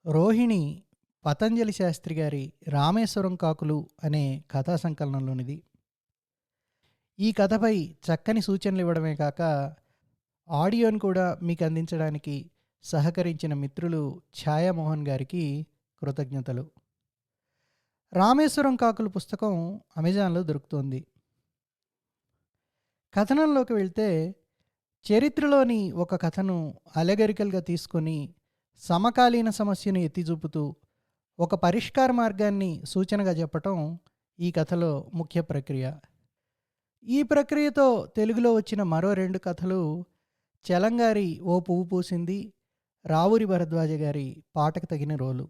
రోహిణి పతంజలి శాస్త్రి గారి 'రామేశ్వరం కాకులు' అనే కథా సంకలనంలోనిది. ఈ కథపై చక్కని సూచనలు ఇవ్వడమే కాక, ఆడియోని కూడా మీకు అందించడానికి సహకరించిన మిత్రులు ఛాయామోహన్ గారికి కృతజ్ఞతలు. 'రామేశ్వరం కాకులు' పుస్తకం అమెజాన్‌లో దొరుకుతోంది. కథనంలోకి వెళ్తే, చరిత్రలోని ఒక కథను అలెగరికల్‌గా తీసుకొని సమకాలీన సమస్యను ఎత్తి చూపుతూ ఒక పరిష్కార మార్గాన్ని సూచనగా చెప్పటం ఈ కథలో ముఖ్య ప్రక్రియ. ఈ ప్రక్రియతో తెలుగులో వచ్చిన మరో 2 కథలు చలంగారి 'ఓ పువ్వు పూసింది', రావూరి భరద్వాజ గారి 'పాటకు తగిన రోలు'.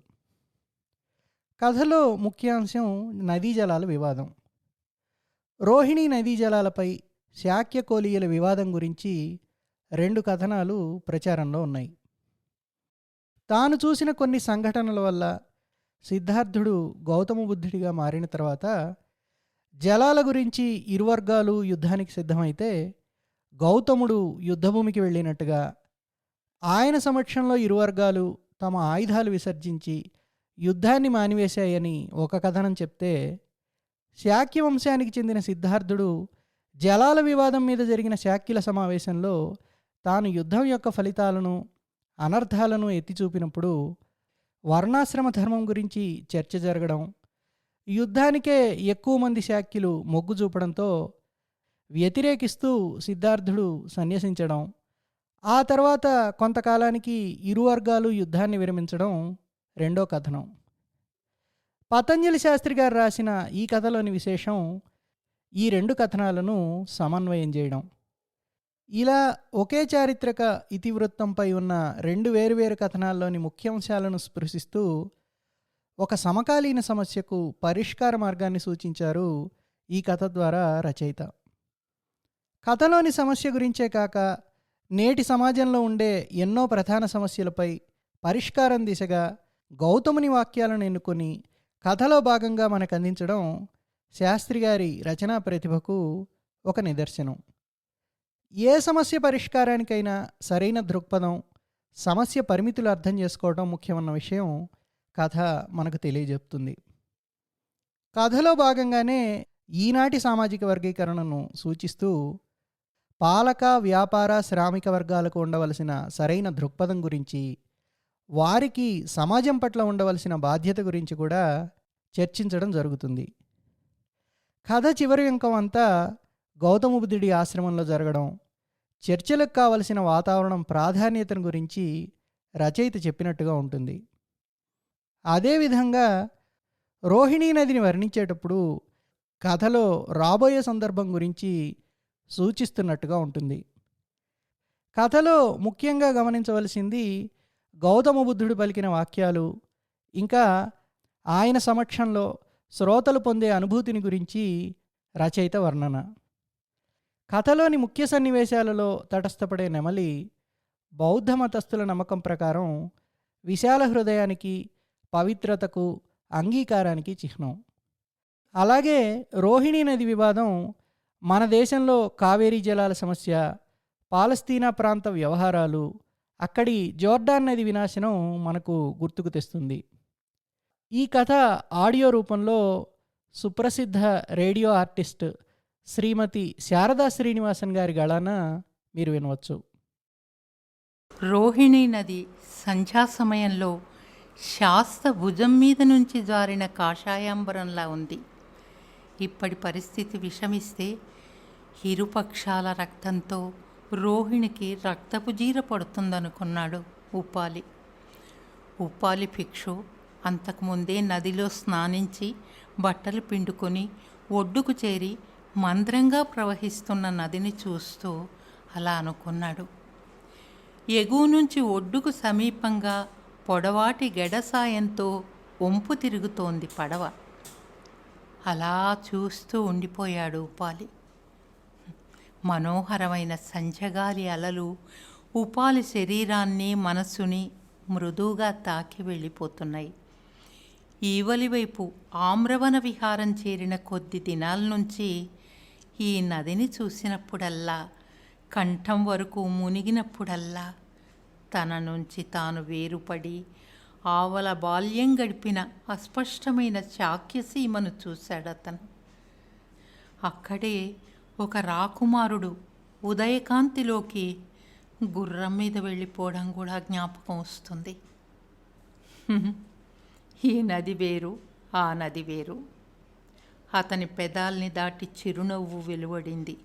కథలో ముఖ్యాంశం నదీ జలాల వివాదం. రోహిణీ నదీ జలాలపై శాక్య కోలీయుల వివాదం గురించి 2 కథనాలు ప్రచారంలో ఉన్నాయి. తాను చూసిన కొన్ని సంఘటనల వల్ల సిద్ధార్థుడు గౌతమ బుద్ధుడిగా మారిన తర్వాత జలాల గురించి ఇరు వర్గాలు యుద్ధానికి సిద్ధమైతే, గౌతముడు యుద్ధభూమికి వెళ్ళినట్టుగా, ఆయన సమక్షంలో ఇరు వర్గాలు తమ ఆయుధాలు విసర్జించి యుద్ధాన్ని మానివేశాయని ఒక కథనం చెప్తే, శాక్య వంశానికి చెందిన సిద్ధార్థుడు జలాల వివాదం మీద జరిగిన శాక్యుల సమావేశంలో తాను యుద్ధం యొక్క ఫలితాలను, అనర్థాలను ఎత్తి చూపినప్పుడు వర్ణాశ్రమ ధర్మం గురించి చర్చ జరగడం, యుద్ధానికే ఎక్కువ మంది శాక్యులు మొగ్గు చూపడంతో వ్యతిరేకిస్తూ సిద్ధార్థుడు సన్యసించడం, ఆ తర్వాత కొంతకాలానికి ఇరు వర్గాలు యుద్ధాన్ని విరమించడం రెండో కథనం. పతంజలి శాస్త్రి గారు రాసిన ఈ కథలోని విశేషం ఈ 2 కథనాలను సమన్వయం చేయడం. ఇలా ఒకే చారిత్రక ఇతివృత్తంపై ఉన్న 2 వేరువేరు కథనాల్లోని ముఖ్యాంశాలను స్పృశిస్తూ ఒక సమకాలీన సమస్యకు పరిష్కార మార్గాన్ని సూచించారు ఈ కథ ద్వారా రచయిత. కథలోని సమస్య గురించే కాక, నేటి సమాజంలో ఉండే ఎన్నో ప్రధాన సమస్యలపై పరిష్కారం దిశగా గౌతముని వాక్యాలను ఎన్నుకొని కథలో భాగంగా మనకు అందించడం శాస్త్రి గారి రచనా ప్రతిభకు ఒక నిదర్శనం. ఏ సమస్య పరిష్కారానికైనా సరైన దృక్పథం, సమస్య పరిమితులు అర్థం చేసుకోవడం ముఖ్యమన్న విషయం కథ మనకు తెలియజెప్తుంది. కథలో భాగంగానే ఈనాటి సామాజిక వర్గీకరణను సూచిస్తూ పాలక, వ్యాపార, శ్రామిక వర్గాలకు ఉండవలసిన సరైన దృక్పథం గురించి, వారికి సమాజం పట్ల ఉండవలసిన బాధ్యత గురించి కూడా చర్చించడం జరుగుతుంది. కథ చివరి అంకం అంతా గౌతమ బుద్ధుడి ఆశ్రమంలో జరగడం, చర్చలకు కావలసిన వాతావరణం ప్రాధాన్యతను గురించి రచయిత చెప్పినట్టుగా ఉంటుంది. అదేవిధంగా రోహిణీ నదిని వర్ణించేటప్పుడు కథలో రాబోయే సందర్భం గురించి సూచిస్తున్నట్టుగా ఉంటుంది. కథలో ముఖ్యంగా గమనించవలసింది గౌతమ బుద్ధుడు పలికిన వాక్యాలు, ఇంకా ఆయన సమక్షంలో శ్రోతలు పొందే అనుభూతిని గురించి రచయిత వర్ణన. కథలోని ముఖ్య సన్నివేశాలలో తటస్థపడే నెమలి బౌద్ధ మతస్థుల నమ్మకం ప్రకారం విశాల హృదయానికి, పవిత్రతకు, అంగీకారానికి చిహ్నం. అలాగే రోహిణీ నది వివాదం మన దేశంలో కావేరీ జలాల సమస్య, పాలస్తీనా ప్రాంత వ్యవహారాలు, అక్కడి జోర్డాన్ నది వినాశనం మనకు గుర్తుకు తెస్తుంది. ఈ కథ ఆడియో రూపంలో సుప్రసిద్ధ రేడియో ఆర్టిస్ట్ శ్రీమతి శారదా శ్రీనివాసన్ గారి గళాన మీరు వినవచ్చు. రోహిణీ నది సంధ్యా సమయంలో శాస్త భుజం మీద నుంచి జారిన కాషాయాంబరంలా ఉంది. ఇప్పటి పరిస్థితి విషమిస్తే ఇరుపక్షాల రక్తంతో రోహిణికి రక్తపు జీర పడుతుందనుకున్నాడు ఉపాలి. ఉపాలి భిక్షు అంతకుముందే నదిలో స్నానించి బట్టలు పిండుకొని ఒడ్డుకు చేరి మంద్రంగా ప్రవహిస్తున్న నదిని చూస్తూ అలా అనుకున్నాడు. ఎగువ నుంచి ఒడ్డుకు సమీపంగా పొడవాటి గెడ సాయంతో వంపు తిరుగుతోంది పడవ. అలా చూస్తూ ఉండిపోయాడు ఉపాలి. మనోహరమైన సంధ్యగాలి అలలు ఉపాలి శరీరాన్ని, మనస్సుని మృదువుగా తాకి వెళ్ళిపోతున్నాయి. ఈవలివైపు ఆమ్రవన విహారం చేరిన కొద్ది దినాల నుంచి ఈ నదిని చూసినప్పుడల్లా, కంఠం వరకు మునిగినప్పుడల్లా తన నుంచి తాను వేరుపడి ఆవల బాల్యం గడిపిన అస్పష్టమైన శాక్యసీమను చూశాడతను. అక్కడే ఒక రాకుమారుడు ఉదయకాంతిలోకి గుర్రం మీద వెళ్ళిపోవడం కూడా జ్ఞాపకం వస్తుంది. ఈ నది వేరు, ఆ నది వేరు. అతని పెదాల్ని దాటి చిరునవ్వు వెలువడింది.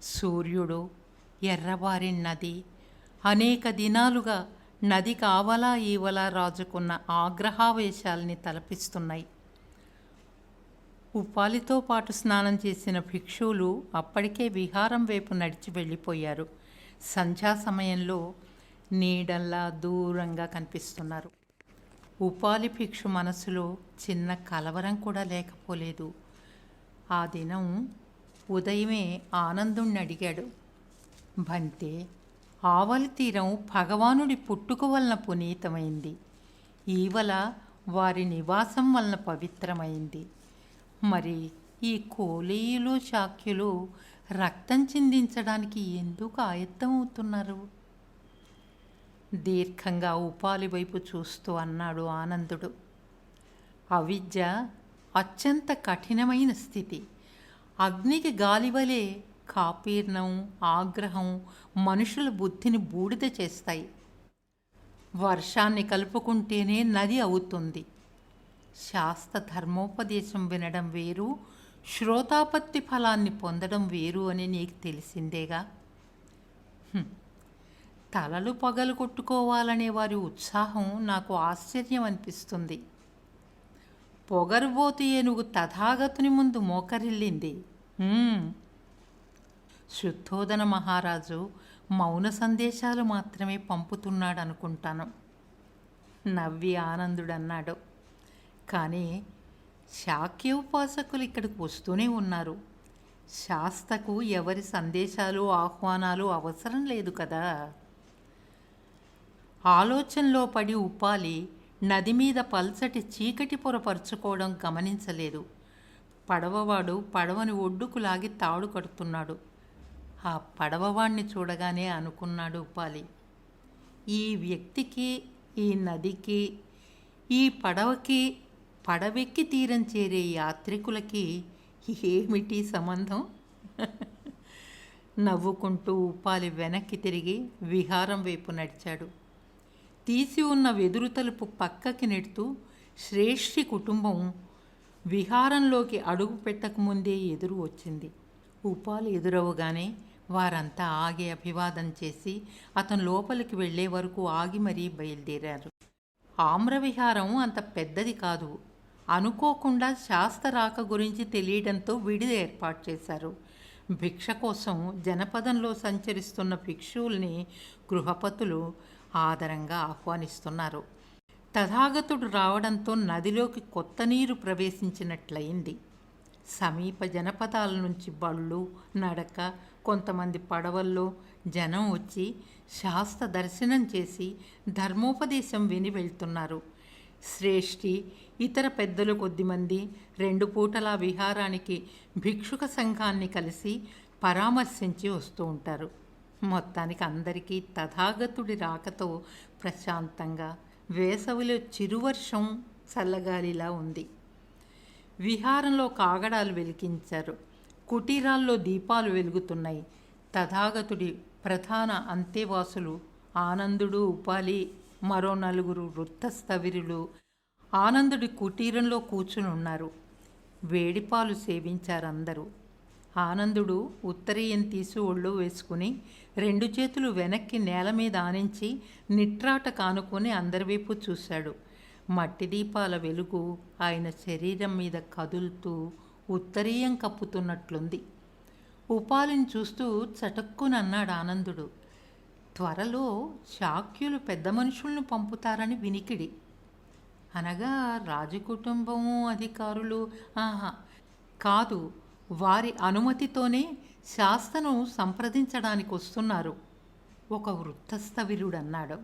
సూర్యుడు, ఎర్రబారిన నది అనేక దినాలుగా నది కావలా ఈవలా రాజుకున్న ఆగ్రహావేశాల్ని తలపిస్తున్నాయి. ఉపాలితో పాటు స్నానం చేసిన భిక్షువులు అప్పటికే విహారం వైపు నడిచి వెళ్ళిపోయారు. సంధ్యా సమయంలో నీడల్లా దూరంగా కనిపిస్తున్నారు. ఉపాలి భిక్షు మనసులో చిన్న కలవరం కూడా లేకపోలేదు. ఆ దినం ఉదయమే ఆనందుణ్ణి అడిగాడు, భంతే, ఆవలి తీరం భగవానుడి పుట్టుక వలన పునీతమైంది, ఈవల వారి నివాసం వలన పవిత్రమైంది. మరి ఈ కోలీయులు శాక్యులు రక్తం చిందించడానికి ఎందుకు ఆయత్తమవుతున్నారు? దీర్ఘంగా ఉపాలి వైపు చూస్తూ అన్నాడు ఆనందుడు. అవిద్య అత్యంత కఠినమైన స్థితి. అగ్నికి గాలివలే కాపీర్ణం, ఆగ్రహం మనుషుల బుద్ధిని బూడిద చేస్తాయి. వర్షాన్ని కలుపుకుంటేనే నది అవుతుంది. శాస్త్ర ధర్మోపదేశం వినడం వేరు, శ్రోతాపత్తి ఫలాన్ని పొందడం వేరు అని నీకు తెలిసిందేగా. తలలు పగలు కొట్టుకోవాలనే వారి ఉత్సాహం నాకు ఆశ్చర్యం అనిపిస్తుంది. పొగరుబోతు ఏనుగు తథాగతుని ముందు మోకరిల్లింది. శుద్ధోదన మహారాజు మౌన సందేశాలు మాత్రమే పంపుతున్నాడనుకుంటాను, నవ్వి ఆనందుడన్నాడు. కానీ శాక్య ఉపాసకులు ఇక్కడికి వస్తూనే ఉన్నారు. శాస్త్రకు ఎవరి సందేశాలు ఆహ్వానాలు అవసరం లేదు కదా. ఆలోచనలో పడి ఉపాలి నది మీద పల్చటి చీకటి పొరపరుచుకోవడం గమనించలేదు. పడవవాడు పడవని ఒడ్డుకు లాగి తాడు కడుతున్నాడు. ఆ పడవవాణ్ణి చూడగానే అనుకున్నాడు ఉపాలి, ఈ వ్యక్తికి, ఈ నదికి, ఈ పడవకి, పడవెక్కి తీరం చేరే యాత్రికులకి ఏమిటి సంబంధం? నవ్వుకుంటూ ఉపాలి వెనక్కి తిరిగి విహారం వైపు నడిచాడు. తీసి ఉన్న వెదురు తలుపు పక్కకి నెడుతూ శ్రేష్ఠి కుటుంబం విహారంలోకి అడుగు పెట్టకముందే ఎదురు వచ్చింది. ఉపాలి ఎదురవగానే వారంతా ఆగి అభివాదం చేసి అతను లోపలికి వెళ్లే వరకు ఆగి మరీ బయలుదేరారు. ఆమ్రవిహారం అంత పెద్దది కాదు. అనుకోకుండా శాస్త్ర రాక గురించి తెలియడంతో విడిది ఏర్పాటు చేశారు. భిక్ష కోసం జనపదంలో సంచరిస్తున్న భిక్షువుల్ని గృహపతులు ఆదరంగా ఆహ్వానిస్తున్నారు. తథాగతుడు రావడంతో నదిలోకి కొత్త నీరు ప్రవేశించినట్లయింది. సమీప జనపదాల నుంచి బళ్ళు, నడక, కొంతమంది పడవల్లో జనం వచ్చి శాస్త్ర దర్శనం చేసి ధర్మోపదేశం విని వెళ్తున్నారు. శ్రేష్ఠి, ఇతర పెద్దలు కొద్దిమంది 2 పూటలా విహారానికి భిక్షుక సంఘాన్ని కలిసి పరామర్శించి వస్తూ ఉంటారు. మొత్తానికి అందరికీ తథాగతుడి రాకతో ప్రశాంతంగా, వేసవిలో చిరువర్షం చల్లగాలిలా ఉంది. విహారంలో కాగడాలు వెలిగించారు. కుటీరాల్లో దీపాలు వెలుగుతున్నాయి. తథాగతుడి ప్రధాన అంతేవాసులు ఆనందుడు, ఉపాలి, మరో 4 వృత్తస్థవిరులు ఆనందుడి కుటీరంలో కూర్చుని ఉన్నారు. వేడిపాలు సేవించారందరూ. ఆనందుడు ఉత్తరీయం తీసి ఒళ్ళు వేసుకుని 2 చేతులు వెనక్కి నేల మీద ఆనించి నిట్రాట కానుకొని అందరివైపు చూశాడు. మట్టి దీపాల వెలుగు ఆయన శరీరం మీద కదులుతూ ఉత్తరీయం కప్పుతున్నట్లుంది. ఉపాలిని చూస్తూ చటుక్కునన్నాడు ఆనందుడు, త్వరలో శాక్యులు పెద్ద మనుషులను పంపుతారని వినికిడి. అనగా రాజకుటుంబము, అధికారులు? కాదు, వారి అనుమతితోనే శాస్త్రను సంప్రదించడానికి వస్తున్నారు, ఒక వృత్తస్థవిరుడన్నాడు.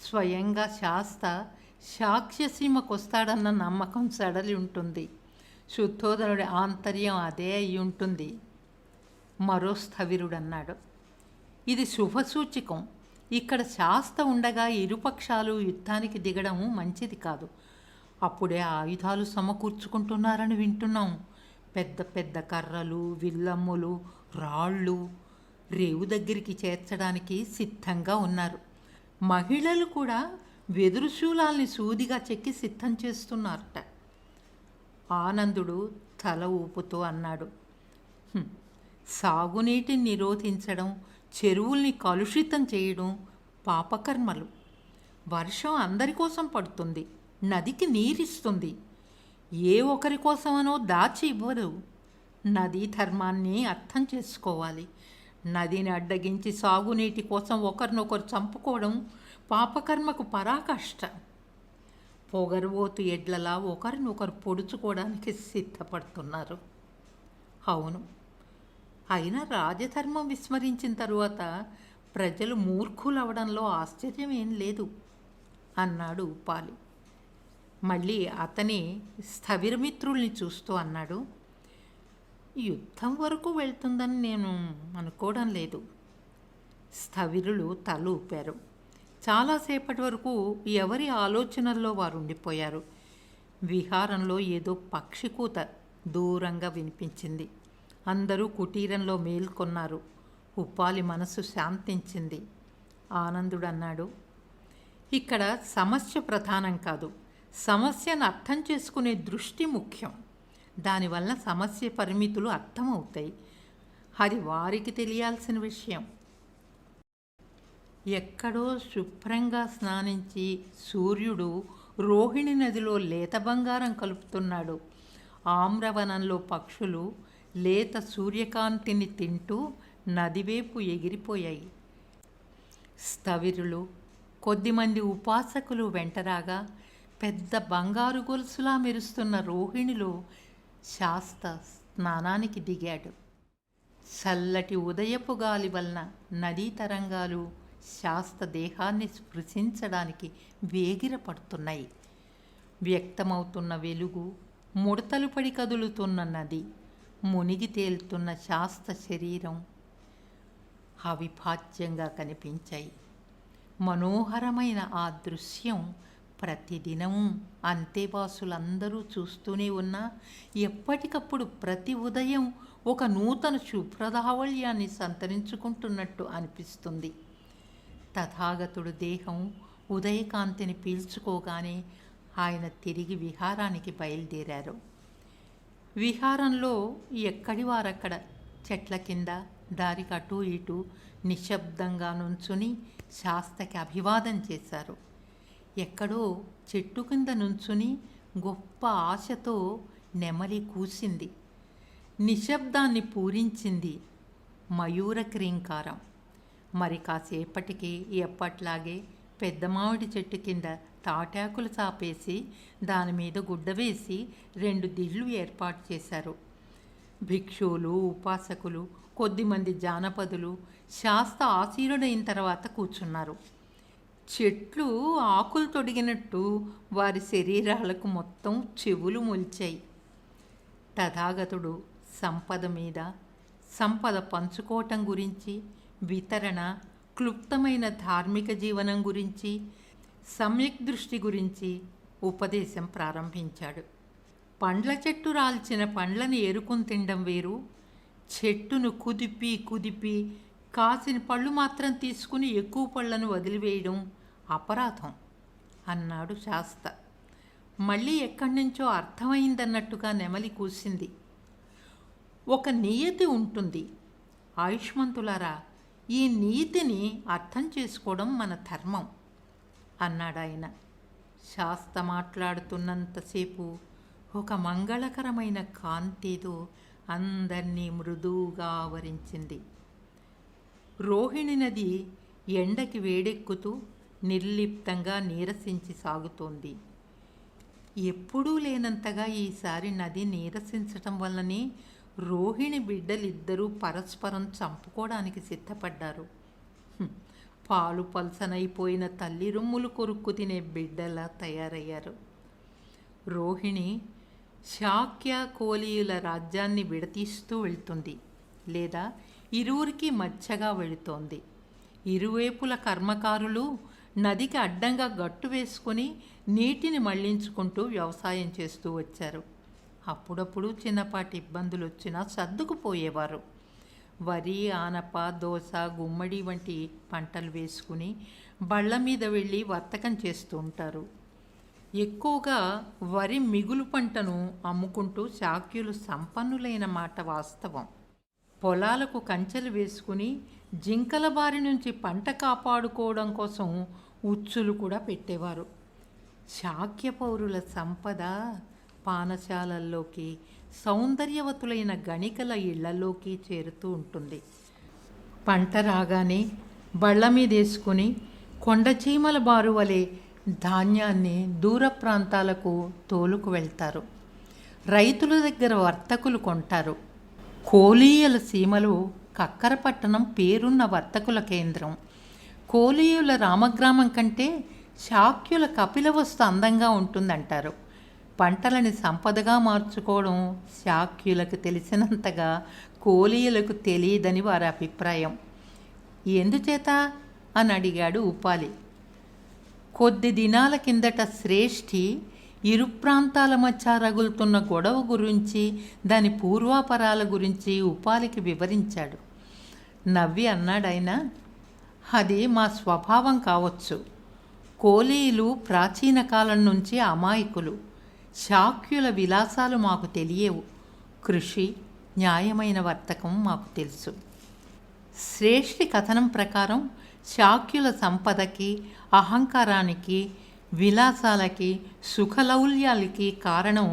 స్వయంగా శాస్త్ర సాక్ష్యసీమకొస్తాడన్న నమ్మకం సడలి ఉంటుంది. శుద్ధోదనుడి ఆంతర్యం అదే అయి ఉంటుంది, మరో స్థవిరుడన్నాడు. ఇది శుభసూచకం. ఇక్కడ శాస్త ఉండగా ఇరుపక్షాలు యుద్ధానికి దిగడం మంచిది కాదు. అప్పుడే ఆయుధాలు సమకూర్చుకుంటున్నారని వింటున్నాం. పెద్ద పెద్ద కర్రలు, విల్లమ్ములు, రాళ్ళు రేవు దగ్గరికి చేర్చడానికి సిద్ధంగా ఉన్నారు. మహిళలు కూడా వెదురు శూలాల్ని సూదిగా చెక్కి సిద్ధం చేస్తున్నారట. ఆనందుడు తల ఊపుతూ అన్నాడు, సాగునీటిని నిరోధించడం, చెరువుల్ని కలుషితం చేయడం పాపకర్మలు. వర్షం అందరి కోసం పడుతుంది, నదికి నీరిస్తుంది. ఏ ఒకరి కోసమనో దాచి ఇవ్వరు. నదీ ధర్మాన్ని అర్థం చేసుకోవాలి. నదిని అడ్డగించి సాగునీటి కోసం ఒకరినొకరు చంపుకోవడం పాపకర్మకు పరాకాష్ట. పొగరుబోతు ఎడ్లలా ఒకరినొకరు పొడుచుకోవడానికి సిద్ధపడుతున్నారు. అవును, అయినా రాజధర్మం విస్మరించిన తరువాత ప్రజలు మూర్ఖులవడంలో ఆశ్చర్యం ఏం లేదు అన్నాడు ఉపాలి. మళ్ళీ అతని స్థవిరమిత్రుల్ని చూస్తూ అన్నాడు, యుద్ధం వరకు వెళ్తుందని నేను అనుకోవడం లేదు. స్థవిరులు తల ఊపారు. చాలాసేపటి వరకు ఎవరి ఆలోచనల్లో వారు ఉండిపోయారు. విహారంలో ఏదో పక్షి కూత దూరంగా వినిపించింది. అందరూ కుటీరంలో మేల్కొన్నారు. ఉపాలి మనసు శాంతించింది. ఆనందుడు అన్నాడు, ఇక్కడ సమస్య ప్రధానం కాదు, సమస్యను అర్థం చేసుకునే దృష్టి ముఖ్యం. దానివల్ల సమస్య పరిమితులు అర్థమవుతాయి. అది వారికి తెలియాల్సిన విషయం. ఎక్కడో శుభ్రంగా స్నానించి సూర్యుడు రోహిణి నదిలో లేత బంగారం కలుపుతున్నాడు. ఆమ్రవనంలో పక్షులు లేత సూర్యకాంతిని తింటూ నదివైపు ఎగిరిపోయాయి. స్థవిరులు, కొద్దిమంది ఉపాసకులు వెంటరాగా పెద్ద బంగారు గొలుసులా మెరుస్తున్న రోహిణిలో శాస్త స్నానానికి దిగాడు. చల్లటి ఉదయపు గాలి వలన నదీ తరంగాలు శాస్త దేహాన్ని స్పృశించడానికి వేగిరపడుతున్నాయి. వ్యక్తమవుతున్న వెలుగు, ముడతలు పడి కదులుతున్న నది, మునిగి తేలుతున్న శాస్త శరీరం అవిభాజ్యంగా కనిపించాయి. మనోహరమైన ఆ దృశ్యం ప్రతిదినం అంతేవాసులందరూ చూస్తూనే ఉన్నా ఎప్పటికప్పుడు ప్రతి ఉదయం ఒక నూతన శుభ్రదావళ్యాన్ని సంతరించుకుంటున్నట్టు అనిపిస్తుంది. తథాగతుడు దేహం ఉదయకాంతిని పీల్చుకోగానే ఆయన తిరిగి విహారానికి బయలుదేరారు. విహారంలో ఎక్కడి వారక్కడ చెట్ల కింద దారికి అటూ ఇటూ నిశ్శబ్దంగా నుంచుని శాస్తకి అభివాదం చేశారు. ఎక్కడో చెట్టు కింద నుంచుని గొప్ప ఆశతో నెమలి కూసింది. నిశ్శబ్దాన్ని పూరించింది మయూర క్రీంకారం. మరి కాసేపటికి ఎప్పట్లాగే పెద్ద మామిడి చెట్టు కింద తాటాకులు చాపేసి దానిమీద గుడ్డ వేసి 2 దిళ్ళు ఏర్పాటు చేశారు. భిక్షువులు, ఉపాసకులు, కొద్దిమంది జానపదులు శాస్త ఆసీనుడైన తర్వాత కూర్చున్నారు. చెట్లు ఆకులు తొడిగినట్టు వారి శరీరాలకు మొత్తం చెవులు మొలిచాయి. తథాగతుడు సంపద మీద, సంపద పంచుకోవటం గురించి, వితరణ, క్లుప్తమైన ధార్మిక జీవనం గురించి, సమ్యక్ దృష్టి గురించి ఉపదేశం ప్రారంభించాడు. పండ్ల చెట్టు రాల్చిన పండ్లను ఏరుకుని తినడం వేరు, చెట్టును కుదిపి కాసిన పళ్ళు మాత్రం తీసుకుని ఎక్కువ పళ్ళను వదిలివేయడం అపరాధం అన్నాడు శాస్త. మళ్ళీ ఎక్కడి నుంచో అర్థమైందన్నట్టుగా నెమలి కూసింది. ఒక నియతి ఉంటుంది. ఆయుష్మంతులారా, ఈ నీతిని అర్థం చేసుకోవడం మన ధర్మం అన్నాడాయన. శాస్త మాట్లాడుతున్నంతసేపు ఒక మంగళకరమైన కాంతితో అందరినీ మృదువుగా ఆవరించింది. రోహిణి నది ఎండకి వేడెక్కుతూ నిర్లిప్తంగా నీరసించి సాగుతోంది. ఎప్పుడూ లేనంతగా ఈసారి నది నీరసించటం వల్లనే రోహిణి బిడ్డలిద్దరూ పరస్పరం చంపుకోవడానికి సిద్ధపడ్డారు. పాలు పల్సనైపోయిన తల్లి రొమ్ములు కొరుక్కు తినే బిడ్డలా తయారయ్యారు. రోహిణి శాక్య కోలీయుల రాజ్యాన్ని విడతీస్తూ వెళ్తుంది, లేదా ఇరువురికి మధ్యగా వెళుతోంది. ఇరువైపుల కర్మకారులు నదికి అడ్డంగా గట్టు వేసుకొని నీటిని మళ్లించుకుంటూ వ్యవసాయం చేస్తూ వచ్చారు. అప్పుడప్పుడు చిన్నపాటి ఇబ్బందులు వచ్చినా సర్దుకుపోయేవారు. వరి, ఆనప, దోస, గుమ్మడి వంటి పంటలు వేసుకుని బళ్ళ మీద వెళ్ళి వర్తకం చేస్తూ ఉంటారు. ఎక్కువగా వరి మిగులు పంటను అమ్ముకుంటూ శాక్యులు సంపన్నులైన మాట వాస్తవం. పొలాలకు కంచెలు వేసుకుని జింకల బారి నుంచి పంట కాపాడుకోవడం కోసం ఉచ్చులు కూడా పెట్టేవారు. శాక్య పౌరుల సంపద పానశాలల్లోకి, సౌందర్యవతులైన గణికల ఇళ్లలోకి చేరుతూ ఉంటుంది. పంట రాగానే బళ్ళ మీదేసుకుని కొండచీమల బారు వలె ధాన్యాన్ని దూర ప్రాంతాలకు తోలుకు వెళ్తారు. రైతుల దగ్గర వర్తకులు కొంటారు. కోలీయుల సీమలో కక్కరపట్టణం పేరున్న వర్తకుల కేంద్రం. కోలీయుల రామగ్రామం కంటే శాక్యుల కపిలవస్తు అందంగా ఉంటుందంటారు. పంటలని సంపదగా మార్చుకోవడం శాక్యులకు తెలిసినంతగా కోలీయులకు తెలియదని వారి అభిప్రాయం. ఎందుచేత అని అడిగాడు ఉపాలి. కొద్ది దినాల కిందట శ్రేష్ఠి ఇరు ప్రాంతాల మధ్య రగులుతున్న గొడవ గురించి, దాని పూర్వాపరాల గురించి ఉపాలికి వివరించాడు. నవ్వి అన్నాడాయన, అది మా స్వభావం కావచ్చు. కోలీయులు ప్రాచీన కాలం నుంచి అమాయకులు. శాక్యుల విలాసాలు మాకు తెలియవు. కృషి, న్యాయమైన వర్తకం మాకు తెలుసు. శ్రేష్ఠి కథనం ప్రకారం శాక్యుల సంపదకి, అహంకారానికి, విలాసాలకి, సుఖలౌల్యాలకి కారణం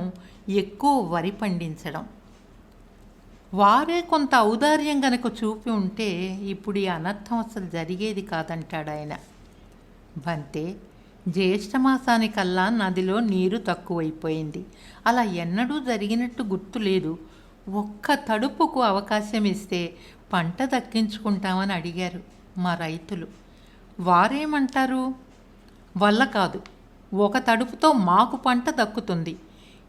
ఎక్కువ వరి పండించడం. వారే కొంత ఔదార్యం గనక చూపి ఉంటే ఇప్పుడు ఈ అనర్థం అసలు జరిగేది కాదంటాడు ఆయన. బంతే, జ్యేష్ఠమాసానికల్లా నదిలో నీరు తక్కువైపోయింది. అలా ఎన్నడూ జరిగినట్టు గుర్తులేదు. ఒక్క తడుపుకు అవకాశం ఇస్తే పంట దక్కించుకుంటామని అడిగారు మా రైతులు. వారేమంటారు? వల్ల కాదు, ఒక తడుపుతో మాకు పంట దక్కుతుంది,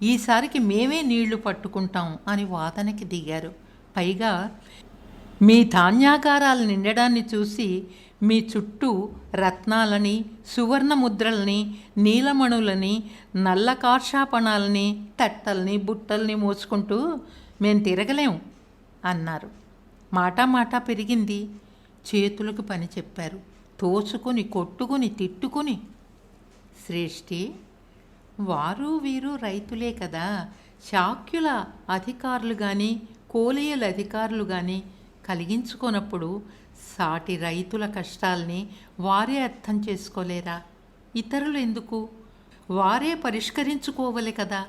ఈసారికి మేమే నీళ్లు పట్టుకుంటాం అని వాదనకి దిగారు. పైగా మీ ధాన్యాగారాలు నిండడాన్ని చూసి మీ చుట్టూ రత్నాలని, సువర్ణ ముద్రల్ని, నీలమణులని, నల్ల కార్షాపణాలని, తట్టల్ని, బుట్టల్ని మోసుకుంటూ మేం తిరగలేం అన్నారు. మాట పెరిగింది. చేతులకు పని చెప్పారు. తోసుకుని, కొట్టుకుని, తిట్టుకుని. శ్రేష్ఠి, వారు వీరు రైతులే కదా. శాక్యుల అధికారులు కానీ, కోలీయుల అధికారులు కానీ కలిగించుకున్నప్పుడు సాటి రైతుల కష్టాల్ని వారే అర్థం చేసుకోలేరా? ఇతరులు ఎందుకు? వారే పరిష్కరించుకోవాలి కదా.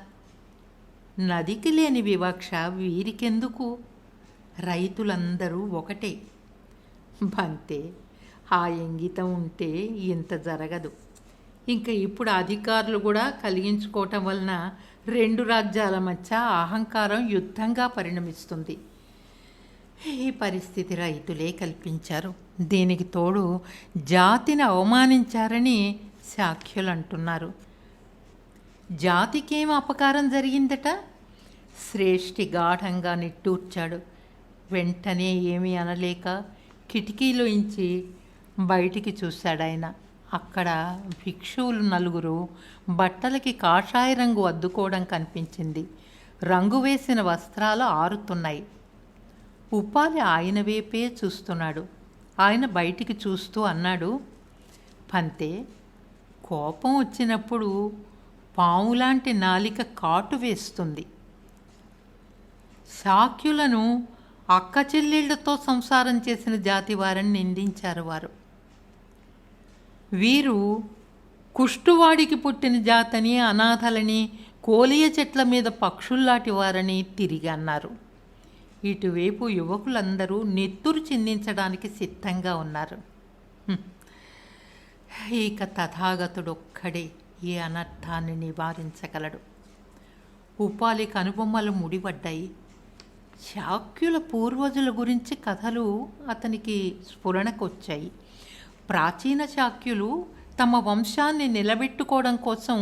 నదికి లేని వివక్ష వీరికెందుకు? రైతులందరూ ఒకటే. బంతే, ఆ ఇంగితం ఉంటే ఇంత జరగదు. ఇంకా ఇప్పుడు అధికారులు కూడా కలిగించుకోవటం వలన రెండు రాజ్యాల మధ్య అహంకారం యుద్ధంగా పరిణమిస్తుంది. ఈ పరిస్థితి రైతులే కల్పించారు. దీనికి తోడు జాతిని అవమానించారని శాక్యులు అంటున్నారు. జాతికేం అపకారం జరిగిందట? శ్రేష్ఠి గాఢంగా నిట్టూర్చాడు. వెంటనే ఏమీ అనలేక కిటికీలోంచి బయటికి చూశాడాయన. అక్కడ భిక్షువులు నలుగురు బట్టలకి కాషాయ రంగు అద్దుకోవడం కనిపించింది. రంగు వేసిన వస్త్రాలు ఆరుతున్నాయి. ఉపాలి ఆయన వైపే చూస్తున్నాడు. ఆయన బయటికి చూస్తూ అన్నాడు, పంతే, కోపం వచ్చినప్పుడు పాములాంటి నాలిక కాటు వేస్తుంది. శాక్యులను అక్క చెల్లెళ్లతో సంసారం చేసిన జాతి వారని నిందించారు వారు. వీరు కుష్టువాడికి పుట్టిన జాతని, అనాథలని, కోలియ చెట్ల మీద పక్షుల్లాంటి వారని తిరిగి అన్నారు. ఇటువైపు యువకులందరూ నెత్తురు చిందించడానికి సిద్ధంగా ఉన్నారు. ఇక తథాగతుడొక్కడే ఈ అనర్థాన్ని నివారించగలడు. ఉపాలి కనుబొమ్మలు ముడిపడ్డాయి. శాక్యుల పూర్వజుల గురించి కథలు అతనికి స్ఫురణకొచ్చాయి. ప్రాచీన శాక్యులు తమ వంశాన్ని నిలబెట్టుకోవడం కోసం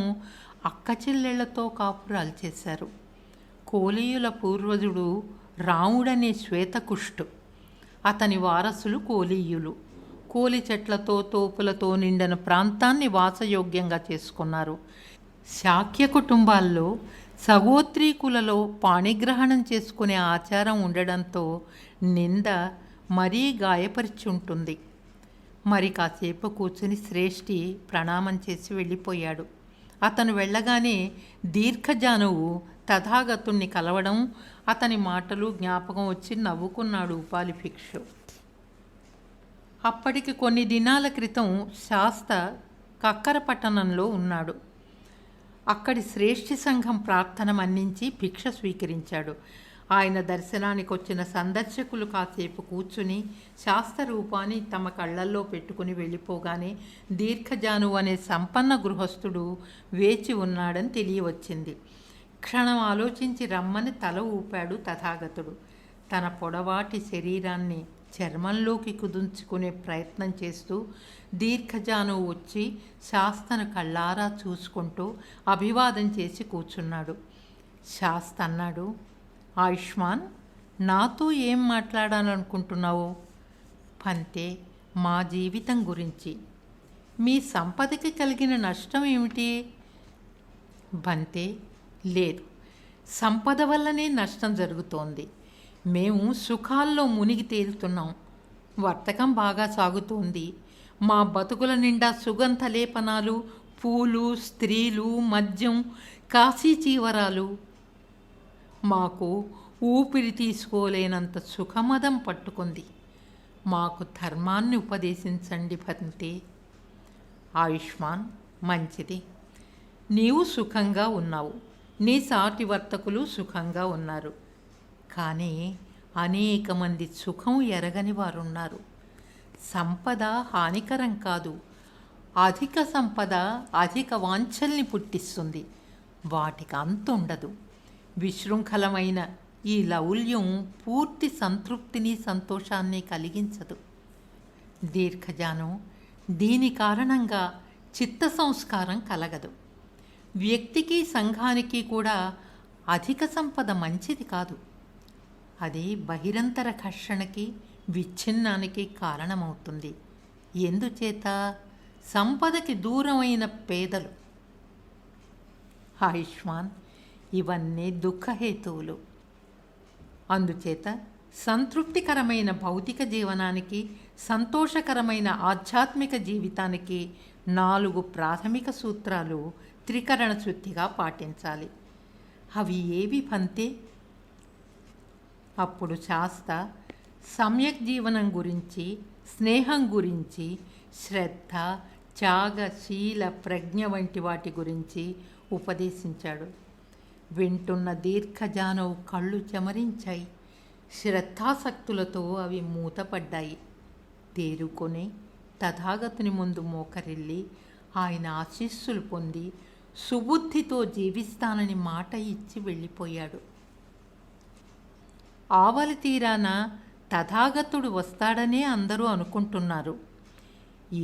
అక్క చెల్లెళ్లతో కాపురాలు చేశారు. కోలీయుల పూర్వజుడు రాముడనే శ్వేతకుష్టు. అతని వారసులు కోలీయులు. కోలి చెట్లతో తోపులతో నిండిన ప్రాంతాన్ని వాసయోగ్యంగా చేసుకున్నారు. శాక్య కుటుంబాల్లో సగోత్రీకులలో పాణిగ్రహణం చేసుకునే ఆచారం ఉండడంతో నింద మరీ గాయపరిచి ఉంటుంది. మరి కాసేపు కూర్చుని శ్రేష్ఠి ప్రణామం చేసి వెళ్ళిపోయాడు. అతను వెళ్ళగానే దీర్ఘజానువు తథాగతుణ్ణి కలవడం, అతని మాటలు జ్ఞాపకం వచ్చి నవ్వుకున్నాడు ఉపాలి భిక్షు. అప్పటికి కొన్ని దినాల క్రితం శాస్త కక్కర పట్టణంలో ఉన్నాడు. అక్కడి శ్రేష్ఠి సంఘం ప్రార్థన మన్నించి భిక్ష స్వీకరించాడు. ఆయన దర్శనానికి వచ్చిన సందర్శకులు కాసేపు కూర్చుని శాస్త్ర రూపాన్ని తమ కళ్ళల్లో పెట్టుకుని వెళ్ళిపోగానే దీర్ఘజానువు అనే సంపన్న గృహస్థుడు వేచి ఉన్నాడని తెలియవచ్చింది. క్షణం ఆలోచించి రమ్మని తల ఊపాడు తథాగతుడు. తన పొడవాటి శరీరాన్ని చర్మంలోకి కుదుంచుకునే ప్రయత్నం చేస్తూ దీర్ఘజానువు వచ్చి శాస్తను కళ్ళారా చూసుకుంటూ అభివాదం చేసి కూర్చున్నాడు. శాస్త అన్నాడు, ఆయుష్మాన్, నాతో ఏం మాట్లాడాలనుకుంటున్నావు? పంతే, మా జీవితం గురించి. మీ సంపదకి కలిగిన నష్టం ఏమిటి? బంతే, లేదు, సంపద వల్లనే నష్టం జరుగుతోంది. మేము సుఖాల్లో మునిగి తేలుతున్నాం. వర్తకం బాగా సాగుతోంది. మా బతుకుల నిండా సుగంధ లేపనాలు, పూలు, స్త్రీలు, మద్యం, కాశీ చీవరాలు. మాకు ఊపిరి తీసుకోలేనంత సుఖమదం పట్టుకుంది. మాకు ధర్మాన్ని ఉపదేశించండి పంతే. ఆయుష్మాన్, మంచిది. నీవు సుఖంగా ఉన్నావు, నీ సాటి వర్తకులు సుఖంగా ఉన్నారు. కానీ అనేక మంది సుఖం ఎరగని వారున్నారు. సంపద హానికరం కాదు. అధిక సంపద అధిక వాంఛల్ని పుట్టిస్తుంది. వాటికి అంతుండదు. విశృంఖలమైన ఈ లౌల్యం పూర్తి సంతృప్తిని సంతోషాన్ని కలిగించదు. దీర్ఘజాను, దీని కారణంగా చిత్త సంస్కారం కలగదు. వ్యక్తికి సంఘానికి కూడా అధిక సంపద మంచిది కాదు. అది బహిరంతర ఘర్షణకి, విచ్ఛిన్నానికి కారణమవుతుంది. ఎందుచేత? సంపదకి దూరమైన పేదలు. ఆయుష్మాన్, ఇవన్నీ దుఃఖహేతువులు. అందుచేత సంతృప్తికరమైన భౌతిక జీవనానికి, సంతోషకరమైన ఆధ్యాత్మిక జీవితానికి 4 ప్రాథమిక సూత్రాలు త్రికరణ శుద్ధిగా పాటించాలి. అవి ఏవి పంతే? అప్పుడు శాస్త సమ్యక్ జీవనం గురించి, స్నేహం గురించి, శ్రద్ధ, త్యాగ, శీల, ప్రజ్ఞ వంటి వాటి గురించి ఉపదేశించాడు. వింటున్న దీర్ఘజానువు కళ్ళు చెమరించాయి. శ్రద్ధాసక్తులతో అవి మూతపడ్డాయి. తేరుకొని తథాగతుని ముందు మోకరిల్లి ఆయన ఆశీస్సులు పొంది సుబుద్ధితో జీవిస్తానని మాట ఇచ్చి వెళ్ళిపోయాడు. ఆవలి తీరాన తథాగతుడు వస్తాడనే అందరూ అనుకుంటున్నారు.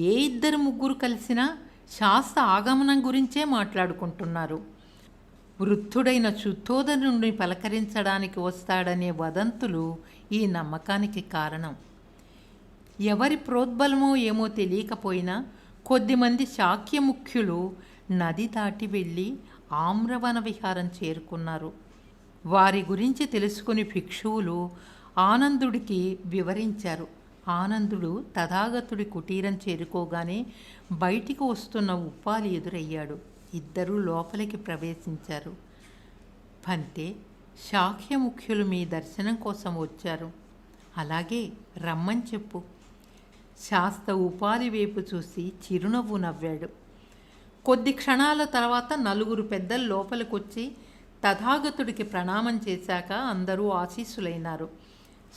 ఏ 2-3 కలిసినా శాస్త్ర ఆగమనం గురించే మాట్లాడుకుంటున్నారు. వృద్ధుడైన శుద్ధోదనుడిని పలకరించడానికి వస్తాడనే వదంతులు ఈ నమ్మకానికి కారణం. ఎవరి ప్రోద్బలమో ఏమో తెలియకపోయినా కొద్దిమంది శాక్యముఖ్యులు నది దాటి వెళ్ళి ఆమ్రవన విహారం చేరుకున్నారు. వారి గురించి తెలుసుకుని భిక్షువులు ఆనందుడికి వివరించారు. ఆనందుడు తథాగతుడి కుటీరం చేరుకోగానే బయటికి వస్తున్న ఉప్పాలి ఎదురయ్యాడు. ఇద్దరూ లోపలికి ప్రవేశించారు. పంతే, శాక్యముఖ్యులు మీ దర్శనం కోసం వచ్చారు. అలాగే రమ్మని చెప్పు. శాస్త్ర ఉపాలి వైపు చూసి చిరునవ్వు నవ్వాడు. కొద్ది క్షణాల తర్వాత 4 పెద్దలు లోపలికొచ్చి తథాగతుడికి ప్రణామం చేశాక అందరూ ఆశీస్సులైనారు.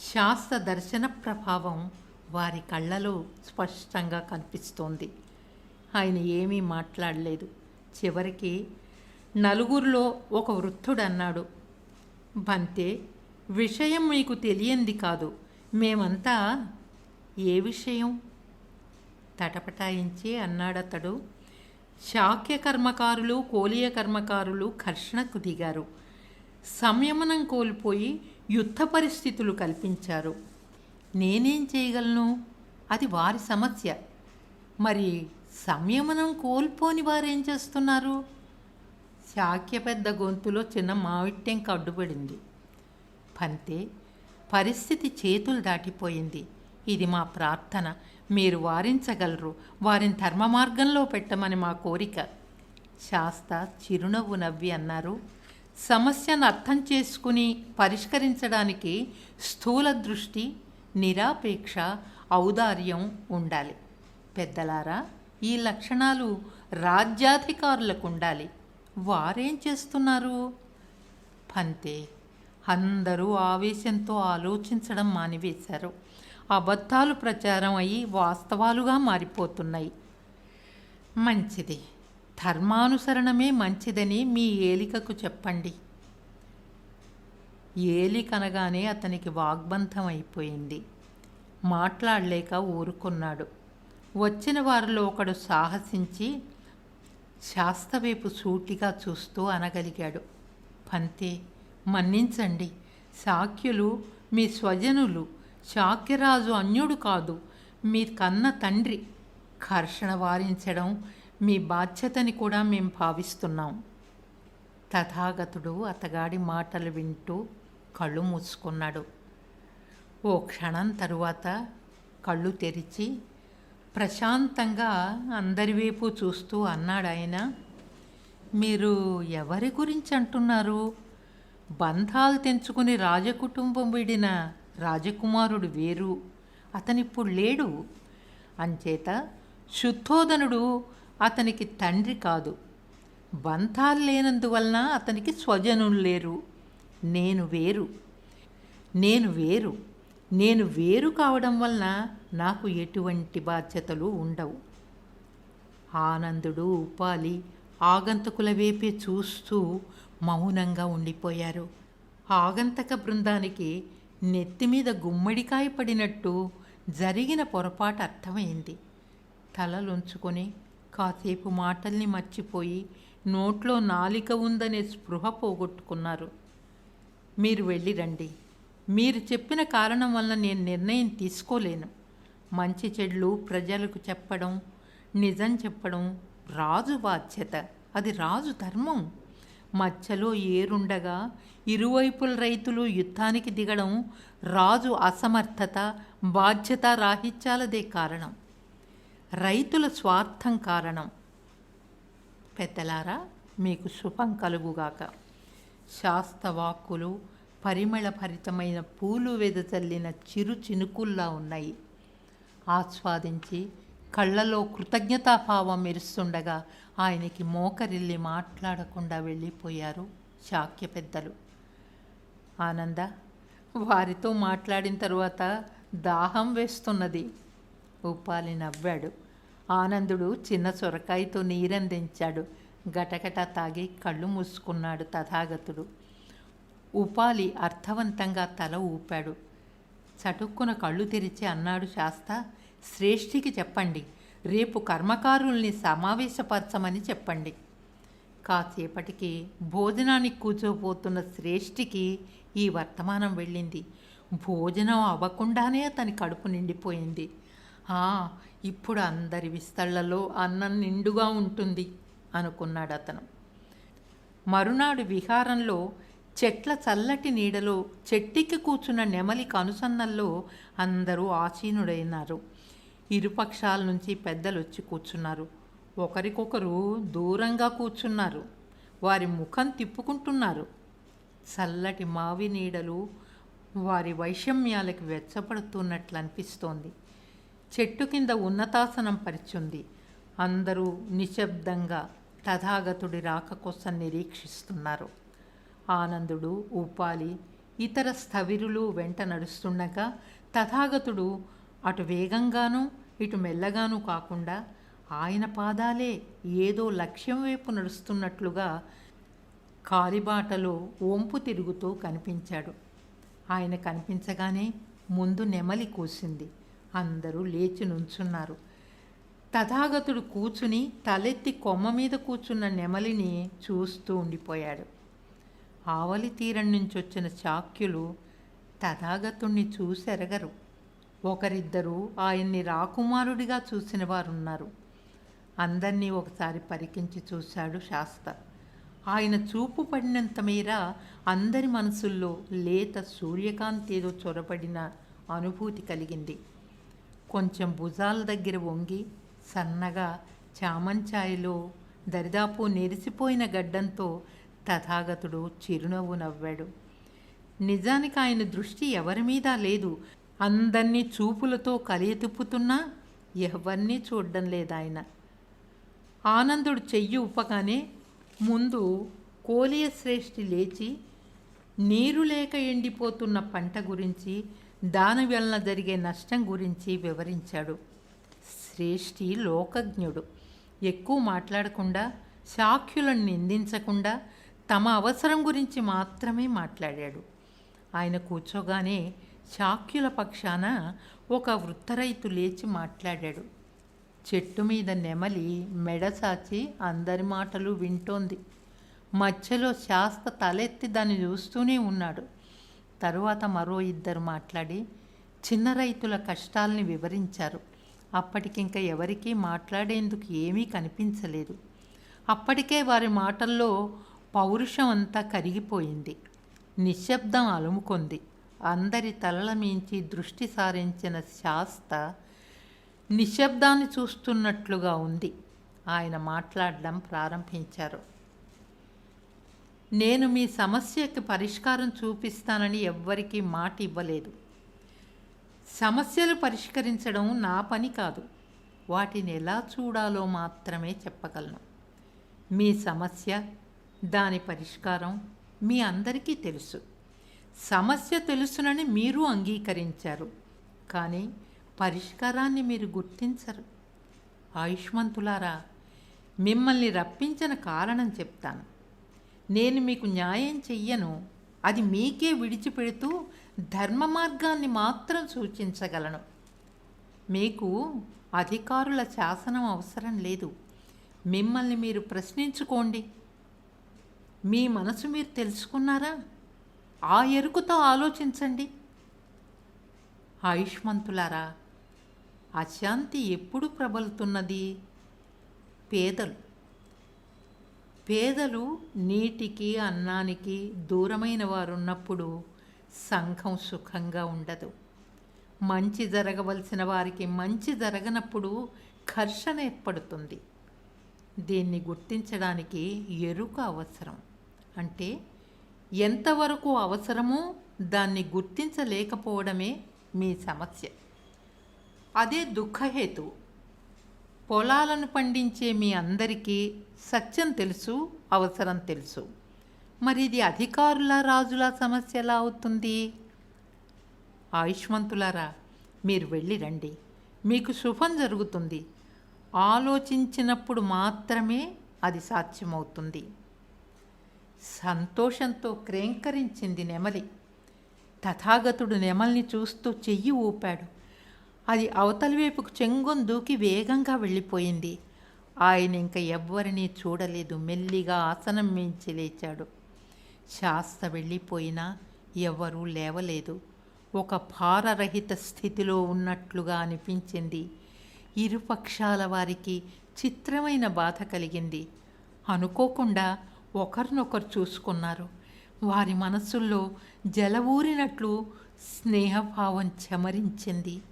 శాస్త్ర దర్శన ప్రభావం వారి కళ్ళలో స్పష్టంగా కనిపిస్తోంది. ఆయన ఏమీ మాట్లాడలేదు. చివరికి 4 ఒక వృద్ధుడు అన్నాడు, బంతే, విషయం మీకు తెలియంది కాదు. మేమంతా. ఏ విషయం? తటపటాయించి అన్నాడతడు. శాక్య కర్మకారులు, కోలియ కర్మకారులు ఘర్షణకు దిగారు. సంయమనం కోల్పోయి యుద్ధ పరిస్థితులు కల్పించారు. నేనేం చేయగలను? అది వారి సమస్య. మరి సంయమనం కోల్పోని వారేం చేస్తున్నారు? శాక్య పెద్ద గొంతులో చిన్న మావిట్టెంక అడ్డుపడింది. పంతే, పరిస్థితి చేతులు దాటిపోయింది. ఇది మా ప్రార్థన. మీరు వారించగలరు. వారిని ధర్మ మార్గంలో పెట్టమని మా కోరిక. శాస్త చిరునవ్వు నవ్వి అన్నారు, సమస్యను అర్థం చేసుకుని పరిష్కరించడానికి స్థూల దృష్టి, నిరాపేక్ష, ఔదార్యం ఉండాలి. పెద్దలారా, ఈ లక్షణాలు రాజ్యాధికారులకు ఉండాలి. వారేం చేస్తున్నారు? పంతే, అందరూ ఆవేశంతో ఆలోచించడం మానివేశారు. అబద్ధాలు ప్రచారం అయ్యి వాస్తవాలుగా మారిపోతున్నాయి. మంచిది, ధర్మానుసరణమే మంచిదని మీ ఏలికకు చెప్పండి. ఏలికనగానే అతనికి వాగ్బంధం అయిపోయింది. మాట్లాడలేక ఊరుకున్నాడు. వచ్చిన వారిలో ఒకడు సాహసించి శాస్త్రవైపు సూటిగా చూస్తూ అనగలిగాడు, పంతే, మన్నించండి. శాక్యులు మీ స్వజనులు. శాక్యరాజు అన్యుడు కాదు, మీ కన్న తండ్రి. ఘర్షణ వారించడం మీ బాధ్యతని కూడా మేం భావిస్తున్నాం. తథాగతుడు అతగాడి మాటలు వింటూ కళ్ళు మూసుకున్నాడు. ఓ క్షణం తరువాత కళ్ళు తెరిచి ప్రశాంతంగా అందరి వైపు చూస్తూ అన్నాడు ఆయన, మీరు ఎవరి గురించి అంటున్నారు? బంధాలు తెంచుకుని రాజకుటుంబం విడిన రాజకుమారుడు వేరు, అతనిప్పుడు లేడు. అంచేత శుద్ధోదనుడు అతనికి తండ్రి కాదు. బంధాలు లేనందువలన అతనికి స్వజనులు లేరు. నేను వేరు. నేను వేరు కావడం వలన నాకు ఎటువంటి బాధ్యతలు ఉండవు. ఆనందుడు, ఉపాలి ఆగంతకుల వైపే చూస్తూ మౌనంగా ఉండిపోయారు. ఆగంతక బృందానికి నెత్తిమీద గుమ్మడికాయ పడినట్టు జరిగిన పొరపాటు అర్థమైంది. తలలుంచుకొని కాసేపు మాటల్ని మర్చిపోయి నోట్లో నాలిక ఉందనే స్పృహ పోగొట్టుకున్నారు. మీరు వెళ్ళిరండి. మీరు చెప్పిన కారణం వల్ల నేను నిర్ణయం తీసుకోలేను. మంచి చెడులు ప్రజలకు చెప్పడం, నిజం చెప్పడం రాజు బాధ్యత. అది రాజు ధర్మం. మధ్యలో ఏరుండగా ఇరువైపుల రైతులు యుద్ధానికి దిగడం రాజు అసమర్థత, బాధ్యత రాహిత్యాలదే కారణం. రైతుల స్వార్థం కారణం. పెద్దలారా, మీకు శుభం కలుగుగాక. శాస్త్రవాక్కులు పరిమళభరితమైన పూలు వెదజల్లిన చిరు చినుకుల్లా ఉన్నాయి. ఆస్వాదించి కళ్ళలో కృతజ్ఞతాభావం మెరుస్తుండగా ఆయనకి మోకరిల్లి మాట్లాడకుండా వెళ్ళిపోయారు శాక్య పెద్దలు. ఆనంద, వారితో మాట్లాడిన తరువాత దాహం వేస్తున్నది. ఉపాలి నవ్వాడు. ఆనందుడు చిన్న సొరకాయతో నీరందించాడు. గటగట తాగి కళ్ళు మూసుకున్నాడు తథాగతుడు. ఉపాలి అర్థవంతంగా తల ఊపాడు. చటుక్కున కళ్ళు తెరిచి అన్నాడు శాస్త, శ్రేష్ఠికి చెప్పండి, రేపు కర్మకారుల్ని సమావేశపరచమని చెప్పండి. కాసేపటికి భోజనానికి కూర్చోబోతున్న శ్రేష్ఠికి ఈ వర్తమానం వెళ్ళింది. భోజనం అవ్వకుండానే అతని కడుపు నిండిపోయింది. ఇప్పుడు అందరి విస్తళ్లలో అన్నం నిండుగా ఉంటుంది అనుకున్నాడు అతను. మరునాడు విహారంలో చెట్ల చల్లటి నీడలో చెట్టికి కూర్చున్న నెమలి కనుసన్నల్లో అందరూ ఆసీనుడైనారు. ఇరుపక్షాల నుంచి పెద్దలు వచ్చి కూర్చున్నారు. ఒకరికొకరు దూరంగా కూర్చున్నారు. వారి ముఖం తిప్పుకుంటున్నారు. చల్లటి మావి నీడలు వారి వైషమ్యాలకు వెచ్చపడుతున్నట్లు అనిపిస్తోంది. చెట్టు కింద ఉన్నతాసనం పరిచుంది. అందరూ నిశ్శబ్దంగా తథాగతుడి రాక కోసం నిరీక్షిస్తున్నారు. ఆనందుడు, ఉపాలి, ఇతర స్థవిరులు వెంట నడుస్తుండగా తథాగతుడు అటు వేగంగానూ ఇటు మెల్లగానూ కాకుండా ఆయన పాదాలే ఏదో లక్ష్యం వైపు నడుస్తున్నట్లుగా కాలిబాటలో వంపు తిరుగుతూ కనిపించాడు. ఆయన కనిపించగానే ముందు నెమలి కూసింది. అందరూ లేచి నుంచున్నారు. తథాగతుడు కూర్చుని తలెత్తి కొమ్మ మీద కూర్చున్న నెమలిని చూస్తూ ఉండిపోయాడు. ఆవలి తీరం నుంచి వచ్చిన శాక్యులు తథాగతుణ్ణి చూసెరగరు. ఒకరిద్దరు ఆయన్ని రాకుమారుడిగా చూసిన వారున్నారు. అందరినీ ఒకసారి పరికించి చూశాడు శాస్త్ర. ఆయన చూపు పడినంత మేర అందరి మనసుల్లో లేత సూర్యకాంతి ఏదో చొరబడిన అనుభూతి కలిగింది. కొంచెం భుజాల దగ్గర వంగి సన్నగా చామంచాయలో దరిదాపు నెరిసిపోయిన గడ్డంతో తథాగతుడు చిరునవ్వు నవ్వాడు. నిజానికి ఆయన దృష్టి ఎవరి మీద లేదు. అందర్నీ చూపులతో కలియతిప్పుతున్నా ఎవరినీ చూడ్డం లేదాయన. ఆనందుడు చెయ్యి ఊపగానే ముందు కోలియ శ్రేష్ఠి లేచి నీరు లేక ఎండిపోతున్న పంట గురించి, దాని వలన జరిగే నష్టం గురించి వివరించాడు. శ్రేష్ఠి లోకజ్ఞుడు. ఎక్కువ మాట్లాడకుండా, శాఖ్యులను నిందించకుండా తమ అవసరం గురించి మాత్రమే మాట్లాడాడు. ఆయన కూర్చోగానే శాఖ్యుల పక్షాన ఒక వృత్తరైతు లేచి మాట్లాడాడు. చెట్టు మీద నెమలి మెడసాచి అందరి మాటలు వింటోంది. మధ్యలో శాస్త్ర తలెత్తి దాన్ని చూస్తూనే ఉన్నాడు. తరువాత మరో ఇద్దరు మాట్లాడి చిన్న రైతుల కష్టాల్ని వివరించారు. అప్పటికింక ఎవరికీ మాట్లాడేందుకు ఏమీ కనిపించలేదు. అప్పటికే వారి మాటల్లో పౌరుషం అంతా కరిగిపోయింది. నిశ్శబ్దం అలుముకొంది. అందరి తలల మించి దృష్టి సారించిన శాస్త్ర నిశ్శబ్దాన్ని చూస్తున్నట్లుగా ఉంది. ఆయన మాట్లాడడం ప్రారంభించారు. నేను మీ సమస్యకి పరిష్కారం చూపిస్తానని ఎవ్వరికీ మాట ఇవ్వలేదు. సమస్యలు పరిష్కరించడం నా పని కాదు. వాటిని ఎలా చూడాలో మాత్రమే చెప్పగలను. మీ సమస్య, దాని పరిష్కారం మీ అందరికీ తెలుసు. సమస్య తెలుసునని మీరు అంగీకరించారు, కానీ పరిష్కారాన్ని మీరు గుర్తించరు. ఆయుష్మంతులారా, మిమ్మల్ని రప్పించిన కారణం చెప్తాను. నేను మీకు న్యాయం చెయ్యను, అది మీకే విడిచిపెడుతూ ధర్మ మార్గాన్ని మాత్రం సూచించగలను. మీకు అధికారుల శాసనం అవసరం లేదు. మిమ్మల్ని మీరు ప్రశ్నించుకోండి. మీ మనసు మీరు తెలుసుకున్నారా? ఆ ఎరుకుతో ఆలోచించండి. ఆయుష్మంతులారా, అశాంతి ఎప్పుడు ప్రబలుతున్నది? పేదలు నీటికి, అన్నానికి దూరమైన వారున్నప్పుడు సంఘం సుఖంగా ఉండదు. మంచి జరగవలసిన వారికి మంచి జరగనప్పుడు ఘర్షణ ఏర్పడుతుంది. దీన్ని గుర్తించడానికి ఎరుక అవసరం. అంటే ఎంతవరకు అవసరమో దాన్ని గుర్తించలేకపోవడమే మీ సమస్య. అదే దుఃఖహేతు. పొలాలను పండించే మీ అందరికీ సత్యం తెలుసు, అవసరం తెలుసు. మరి ఇది అధికారుల, రాజుల సమస్య ఎలా అవుతుంది? ఆయుష్మంతులారా, మీరు వెళ్ళి రండి. మీకు శుభం జరుగుతుంది. ఆలోచించినప్పుడు మాత్రమే అది సాధ్యమవుతుంది. సంతోషంతో క్రేంకరించింది నెమలి. తథాగతుడు నెమల్ని చూస్తూ చెయ్యి ఊపాడు. అది అవతలి వైపుకు చెంగుని దూకి వేగంగా వెళ్ళిపోయింది. ఆయన ఇంక ఎవ్వరినీ చూడలేదు. మెల్లిగా ఆసనం మించి లేచాడు. శాస్త్ర వెళ్ళిపోయినా ఎవరూ లేవలేదు. ఒక భారరహిత స్థితిలో ఉన్నట్లుగా అనిపించింది. ఇరుపక్షాల వారికి చిత్రమైన బాధ కలిగింది. అనుకోకుండా ఒకరినొకరు చూసుకున్నారు. వారి మనసుల్లో జలవూరినట్లు స్నేహభావం చెమరించింది.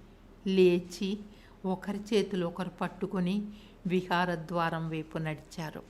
లేచి ఒకరి చేతులు ఒకరు పట్టుకొని విహారద్వారం వైపు నడిచారు.